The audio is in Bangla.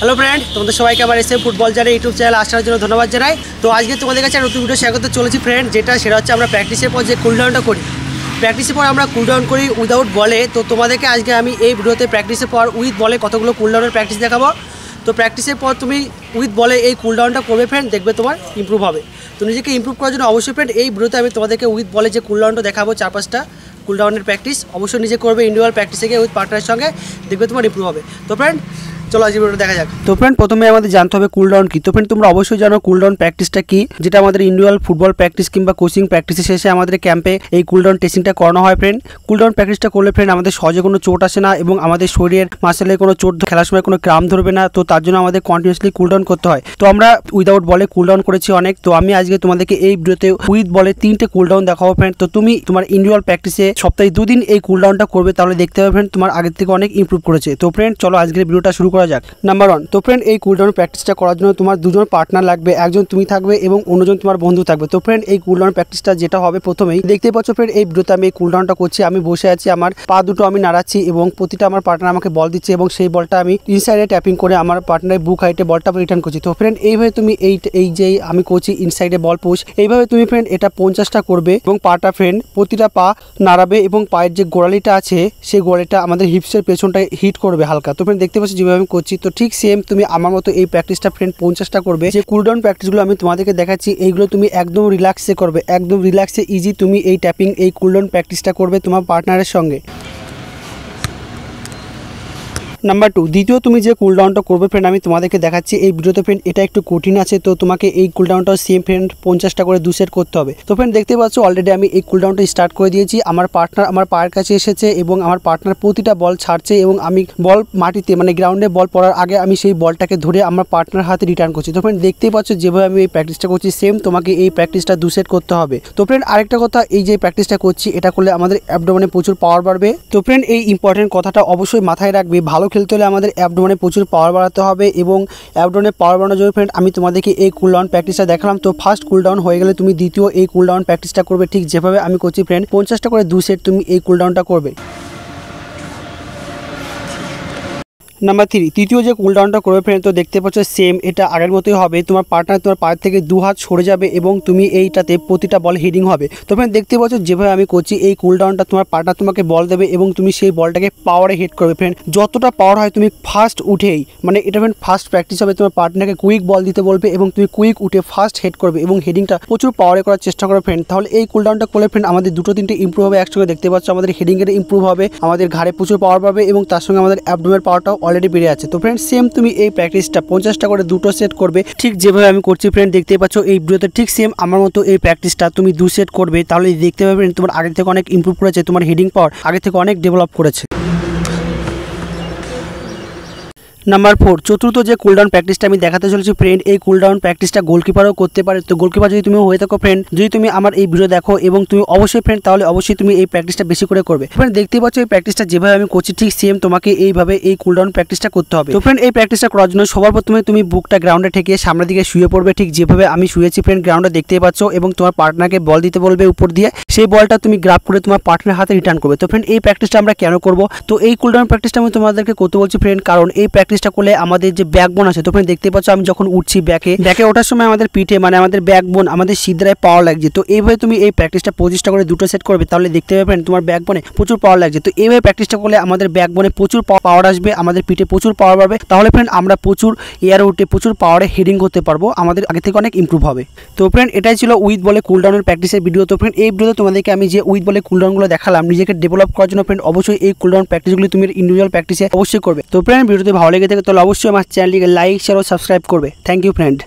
হ্যালো ফ্রেন্ড, তোমাদের সবাইকে আমার এসএম ফুটবল জানে ইউটিউব চ্যানেল আসার জন্য ধন্যবাদ জানাই। তো আজকে তোমাদের কাছে নতুন ভিডিও শেয়ার করতে চলেছি ফ্রেন্ড, সেটা হচ্ছে আমরা প্র্যাকটিসের পর যে কুলডাউনটা করি, প্র্যাকটিসের পর আমরা কুলডাউন করি উইদাউট বলে। তো তোমাদেরকে আজকে আমি এই ভিডিওতে প্র্যাকটিসের পর উইথ বলে কতগুলো কুলডাউনের প্র্যাকটিস দেখাবো। তো প্র্যাকটিসের পর তুমি উইথ বলে এই কুলডাউনটা করবে ফ্রেন্ড, দেখবে তোমার ইমপ্রুভ হবে। তো নিজেকে ইমপ্রুভ করার জন্য অবশ্যই ফ্রেন্ড এই ভিডিওতে আমি তোমাদেরকে উইথ বলে যে কুলডাউনটা দেখাবো 4-5টা কুলডাউনের প্র্যাকটিস অবশ্যই নিজে করবে ইন্ডিভিজুয়াল প্র্যাকটিস থেকে উইথ পার্টনারের সঙ্গে, দেখবে তোমার ইমপ্রুভ হবে। তো ফ্রেন্ড চলো আজকে ভিডিওটা দেখা যাক। তো ফ্রেন্ড প্রথমে আমাদের জানতে হবে কুলডাউন কি। তো ফ্রেন্ড তোমরা অবশ্যই জানো কুলডাউন প্র্যাকটিসটা কি, যেটা আমাদের ইন্ডিভিজুয়াল ফুটবল প্র্যাকটিস কিংবা কোচিং প্র্যাকটিসের শেষে আমাদের ক্যাম্পে এই কুলডাউন টেস্টিংটা করানো হয় ফ্রেন্ড। কুলডাউন প্র্যাকটিসটা করলে ফ্রেন্ড আমাদের সহজে কোনো চোট আসে না এবং আমাদের শরীরের মাসেলে কোনো চোট খেলার সময় কোনো ক্রাম ধরবে না। তো তার জন্য আমাদের কন্টিনিউসলি কুলডাউন করতে হয়। তো আমরা উইদাউট বলে কুলডাউন করেছি অনেক। তো আমি আজকে তোমাদেরকে এই ভিডিওতে উইথ বলে 3টে কুলডাউন দেখাবো ফ্রেন্ড। তো তুমি তোমার ইন্ডিভিজুয়াল প্র্যাকটিসে সপ্তাহে 2 দিন এই কুলডাউনটা করবে, তাহলে দেখতে পাবে ফ্রেন্ড তোমার আগের থেকে অনেক ইমপ্রুভ করেছে। তো ফ্রেন্ড চলো আজকের ভিডিওটা শুরু করা যাক। নাম্বার 1, তো ফ্রেন্ড এই কুলডাউন প্র্যাকটিসটা করার জন্য তোমার দুজন পার্টনার লাগবে, একজন তুমি থাকবে এবং অন্যজন তোমার বন্ধু থাকবে। তো ফ্রেন্ড এই কুলডাউন প্র্যাকটিসটা যেটা হবে প্রথমেই দেখতে পাচ্ছ ফ্রেন্ড এই ভিডিওতে আমি এই কুলডাউনটা করছি। আমি বসে আছি, আমার পা দুটো আমি নাড়াচ্ছি এবং প্রতিটা আমার পার্টনার আমাকে বল দিচ্ছে এবং সেই বলটা আমি ইনসাইডে ট্যাপিং করে আমার পার্টনারের বুক হাইটে বলটা রিটার্ন করছি। তো ফ্রেন্ড এইভাবে তুমি এই যে আমি করছি ইনসাইডে বল পুশ, এইভাবে তুমি ফ্রেন্ড এটা 50টা করবে এবং পাটা ফ্রেন্ড প্রতিটা পা নাড়াবে এবং পায়ের যে গোড়ালিটা আছে সেই গোড়ালিটা আমাদের হিপসের পেছনটায় হিট করবে হালকা। তো ফ্রেন্ড দেখতে পাচ্ছ যেভাবে আমি করছি। তো ঠিক সেম তুমি আমার মতো এই প্র্যাকটিসটা ফ্রেন্ড 50টা করবে। যে কুলডাউন প্র্যাকটিসগুলো আমি তোমাদেরকে দেখাচ্ছি এইগুলো তুমি একদম রিল্যাক্সে করবে, একদম রিল্যাক্সে ইজি তুমি এই ট্যাপিং এই কুলডাউন প্র্যাকটিসটা করবে তোমার পার্টনারের সঙ্গে। নাম্বার 2, দ্বিতীয় তুমি যে কুলডাউনটা করবে ফ্রেন্ড আমি তোমাদেরকে দেখাচ্ছি এই ভিডিওতে ফ্রেন্ড এটা একটু কঠিন আছে। তো তোমাকে এই কুলডাউনটাও সেম ফ্রেন্ড 50টা করে 2 সেট করতে হবে। তো ফ্রেন্ড দেখতে পাচ্ছ অলরেডি আমি এই কুলডাউনটা স্টার্ট করে দিয়েছি। আমার পার্টনার আমার পায়ের কাছে এসেছে এবং আমার পার্টনার প্রতিটা বল ছাড়ছে এবং আমি বল মাটিতে মানে গ্রাউন্ডে বল পড়ার আগে আমি সেই বলটাকে ধরে আমার পার্টনার হাতে রিটার্ন করছি। তো ফ্রেন্ড দেখতেই পাচ্ছ যেভাবে আমি এই প্র্যাকটিসটা করছি সেম তোমাকে এই প্র্যাকটিসটা 2 সেট করতে হবে। তো ফ্রেন্ড আরেকটা কথা, এই যে প্র্যাকটিসটা করছি এটা করলে আমাদের অ্যাবডোমেনে প্রচুর পাওয়ার বাড়বে। তো ফ্রেন্ড এই ইম্পর্টেন্ট কথাটা অবশ্যই মাথায় রাখবে, ভালো খেলতে হলে আমাদের অ্যাবডোমেনে প্রচুর পাওয়ার বাড়াতে হবে এবং অ্যাবডোমেনে পাওয়ার বাড়ানোর জন্য ফ্রেন্ড আমি তোমাদেরকে এই কুলডাউন প্র্যাকটিসটা দেখালাম। তো ফার্স্ট কুলডাউন হয়ে গেলে তুমি দ্বিতীয় এই কুলডাউন প্র্যাকটিসটা করবে ঠিক যেভাবে আমি করছি ফ্রেন্ড 50টা করে 2 সেট তুমি এই কুলডাউনটা করবে। নাম্বার 3, তৃতীয় যে কুলডাউনটা করবে ফ্রেন্ড তো দেখতে পাচ্ছ সেম এটা আগের মতোই হবে। তোমার পার্টনার তোমার পায়ের থেকে 2 হাত সরে যাবে এবং তুমি এইটাতে প্রতিটা বল হিডিং হবে। তো ফ্রেন্ড দেখতে পাচ্ছ যেভাবে আমি করছি এই কুলডাউনটা তোমার পার্টনার তোমাকে বল দেবে এবং তুমি সেই বলটাকে পাওয়ারে হিট করবে ফ্রেন্ড। যতটা পাওয়ার হয় তুমি ফার্স্ট উঠেই মানে এটা ফ্রেন্ড ফার্স্ট প্র্যাকটিস হবে, তোমার পার্টনারকে কুইক বল দিতে বলবে এবং তুমি কুইক উঠে ফার্স্ট হেড করবে এবং হেডিংটা প্রচুর পাওয়ারে করার চেষ্টা করবে ফ্রেন্ড। তাহলে এই কুলডাউনটা করলে ফ্রেন্ড আমাদের 2-3টে ইমপ্রুভ হবে একসঙ্গে। দেখতে পাচ্ছ আমাদের হেডিংয়ের ইমপ্রুভ হবে, আমাদের ঘাড়ে প্রচুর পাওয়ার পাবে এবং তার সঙ্গে আমাদের অ্যাবডোমেনের পাওয়ারটাও অলরেডি বেড়ে আছে। তো সেম তুমি এই প্র্যাকটিসটা 50টা করে 2টো সেট করবে ঠিক যেভাবে আমি করছি ফ্রেন্ড। দেখতে পাচ্ছ এই ভিডিওতে ঠিক সেম আমার মতো এই প্র্যাকটিসটা তুমি 2 সেট করবে, তাহলে দেখতে পাবে তোমার আগের থেকে অনেক ইমপ্রুভ করেছে, তোমার হেডিং পাওয়ার আগের থেকে অনেক ডেভেলপ করেছে। নাম্বার 4, চতুর্থ যে কুলডাউন প্র্যাকটিসটা আমি দেখাতে চলেছি ফ্রেন্ড এই কুলডাউন প্র্যাকটিসটা গোলকিপারও করতে পারে। তো গোলকিপার যদি তুমি হয়ে থাকো ফ্রেন্ড, যদি তুমি আমার এই ভিডিও দেখো এবং তুমি অবশ্যই ফ্রেন্ড তাহলে অবশ্যই তুমি এই প্র্যাকটিসটা বেশি করে করবে ফ্রেন্ড। দেখতে পাচ্ছ এই প্র্যাকটিসটা যেভাবে আমি করছি ঠিক সেম তোমাকে এইভাবে এই কুলডাউন প্র্যাকটিসটা করতে হবে। তো ফ্রেন্ড এই প্র্যাকটিসটা করার জন্য সবার প্রথমে তুমি বুকটা গ্রাউন্ডে ঠেকিয়ে সামনের দিকে শুয়ে পড়বে ঠিক যেভাবে আমি শুয়েছি ফ্রেন্ড গ্রাউন্ডে দেখতে পাচ্ছ এবং তোমার পার্টনারকে বল দিতে বলবে উপর দিয়ে, সেই বলটা তুমি গ্রাব করে তোমার পার্টনার হাতে রিটার্ন করবে। তো ফ্রেন্ড এই প্র্যাকটিসটা আমরা কেন করব, তো এই কুলডাউন প্র্যাকটিসটা আমি তোমাদেরকে করতে বলছি ফ্রেন্ড কারণ এই প্র্যাকটিসটা করলে আমাদের যে ব্যাকবোন আছে, তো ফ্রেন্ড দেখতে পাচ্ছ আমি যখন উঠছি ব্যাকে ওঠার সময় আমাদের পিঠে মানে আমাদের ব্যাকবোন আমাদের সিদ্ধায় পাওয়ার লাগছে। তো এইভাবে তুমি এই প্র্যাকটিসটা 25টা করে 2টো সেট করবে, তাহলে দেখতে পাবে ফ্রেন্ড তোমার ব্যাকবোনে প্রচুর পাওয়ার লাগছে। তো এইভাবে প্র্যাকটিসটা করলে আমাদের ব্যাকবোনে প্রচুর পাওয়ার আসবে, আমাদের পিঠে প্রচুর পাওয়ার পাবে, তাহলে ফ্রেন্ড আমরা প্রচুর এয়ার উঠে প্রচুর পাওয়ারে হেডিং করতে পারবো, আমাদের আগে থেকে অনেক ইমপ্রুভ হবে। তো ফ্রেন্ড এটাই ছিল উইথ বলে কুলডাউনের প্র্যাকটিসের ভিডিও। তো ফ্রেন্ড এই ভিডিওতে তোমাদেরকে আমি যে উইথ বলে কুলডাউনগুলো দেখালাম নিজেকে ডেভেলপ করার জন্য ফ্রেন্ড অবশ্যই এই কুলডাউন প্র্যাকটিসগুলো তুমি ইন্ডিভিজুয়াল প্র্যাকটিসে অবশ্যই করবে। তো ফ্রেন্ড ভিডিওতে ভালো লেগে থাকে তাহলে অবশ্যই আমার চ্যানেলটিকে লাইক শেয়ার ও সাবস্ক্রাইব করবে। Thank you friend.